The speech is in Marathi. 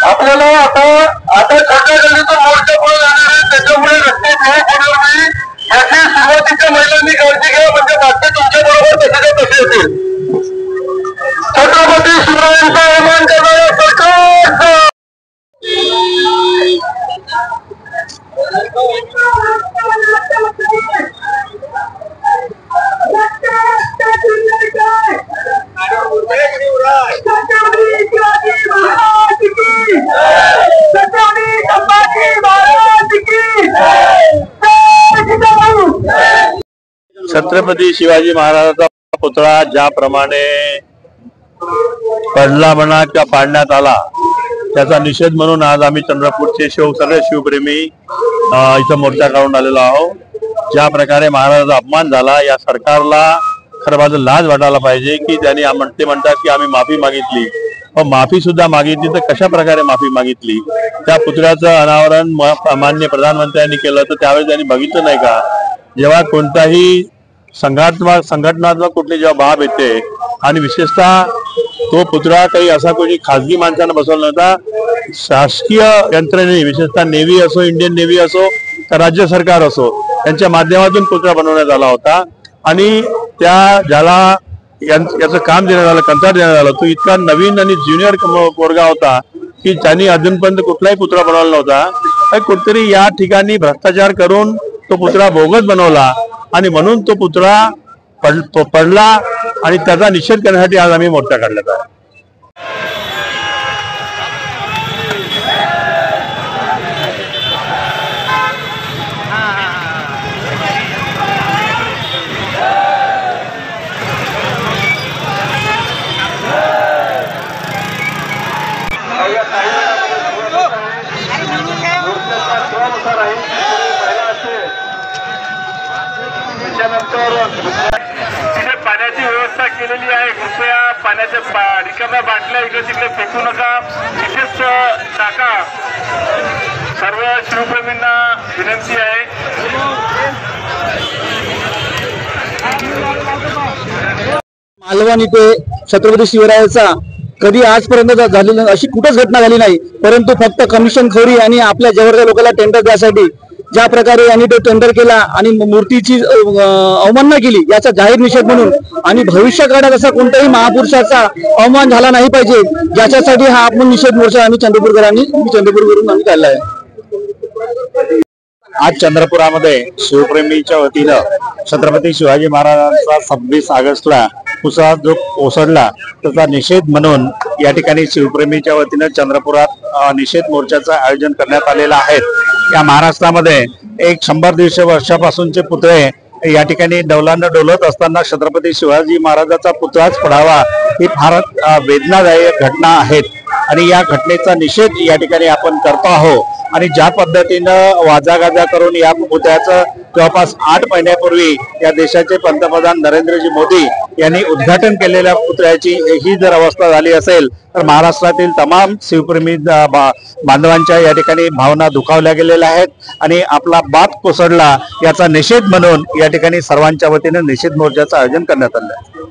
आपल्याला आता छोट्या गल्लीतून मोर्चा पुढे जाणार आहे, त्याच्यामुळे रस्ते याची सुरुवातीच्या महिलांनी काळजी घ्या, म्हणजे बाकी तुमच्या बरोबर तसे तसे होतील. छत्रपती शिवरायांचा अवमान करणाऱ्या सरकारचा छत्रपती शिवाजी महाराजांचा पुतळा ज्याप्रमाणे पडला म्हणा किंवा पाडण्यात आला त्याचा निषेध म्हणून आज आम्ही चंद्रपूरचे सगळे शिवप्रेमी इथं मोर्चा काढून आलेलो आहोत. ज्या प्रकारे महाराजांचा अपमान झाला या सरकारला खरं माझं लाज वाटायला पाहिजे की त्यांनी ते म्हणतात की आम्ही माफी मागितली, पण माफी सुद्धा मागितली तर कशा प्रकारे माफी मागितली. त्या पुतळ्याचं अनावरण माननीय प्रधानमंत्र्यांनी केलं तर त्यावेळेस त्यांनी बघितलं नाही का, जेव्हा कोणताही संघटनात्मक कुठली जेव्हा बाब येते आणि विशेषतः तो पुतळा काही असा कोणी खासगी माणसानं बसवला नव्हता, शासकीय यंत्रणेने विशेषतः नेव्ही असो, इंडियन नेव्ही असो तर राज्य सरकार असो यांच्या माध्यमातून पुतळा बनवण्यात आला होता. आणि त्या ज्याला याचं काम देण्यात आलं, कंत्राट देण्यात आलं, तो इतका नवीन आणि ज्युनियर पोरगा होता की त्यांनी अजूनपर्यंत कुठलाही पुतळा बनवला नव्हता. कुठेतरी या ठिकाणी भ्रष्टाचार करून तो पुतळा बोगस बनवला आणि म्हणून तो पुतळा पडला आणि त्याचा निषेध करण्यासाठी आज आम्ही मोर्चा काढला आहे. तिथे पाण्याची व्यवस्था केलेली आहे. कृपया पाण्याच्या रिकाम्या बाटल्या इकडे तिकडे फेकू नका, तिथेच टाका. सर्व शिवप्रेमींना विनंती आहे. मालवण इथे छत्रपती शिवरायांचा कधी आजपर्यंत झालेली अशी कुठेच घटना झाली नाही, परंतु फक्त कमिशनखोरी आणि आपल्या जवळच्या लोकांना टेंडर द्यासाठी ज्या प्रकारे यांनी तो टेंडर केला आणि मूर्तीची अवमानना केली याचा जाहीर निषेध म्हणून आणि भविष्य काळात असा कोणत्याही महापुरुषाचा अवमान झाला नाही पाहिजे याच्यासाठी हा आपण निषेध मोर्चा आम्ही चंद्रपूरवरून आम्ही काढला आहे. आज चंद्रपुरामध्ये शिवप्रेमीच्या वतीनं छत्रपती शिवाजी महाराजांचा 26 ऑगस्टला पुतळा जो कोसळला त्याचा निषेध म्हणून या ठिकाणी शिवप्रेमीच्या वतीनं चंद्रपुरात निषेध मोर्चाचं आयोजन करण्यात आलेलं आहे. या महाराष्ट्रामध्ये एक 100-150 वर्षापासूनचे पुतळे या ठिकाणी डौलांना डोलत असताना छत्रपती शिवाजी महाराजांचा पुतळाच पडावा ही फारच वेदनादायक घटना आहेत आणि या घटनेचा निषेध या ठिकाणी आपण करतो आहोत. आणि ज्या पद्धतीनं वाजागाजा करून या पुतळ्याचं जवळपास 8 महिन्यापूर्वी या देशाचे पंतप्रधान नरेंद्रजी मोदी यांनी उद्घाटन केलेल्या पुतळ्याची ही जर अवस्था झाली असेल तर महाराष्ट्रातील तमाम शिवप्रेमी बांधवांच्या या ठिकाणी भावना दुखावल्या गेलेल्या आहेत आणि आपला बाप कोसळला याचा निषेध म्हणून या ठिकाणी सर्वांच्या वतीने निषेध मोर्चाचं आयोजन करण्यात आलं आहे.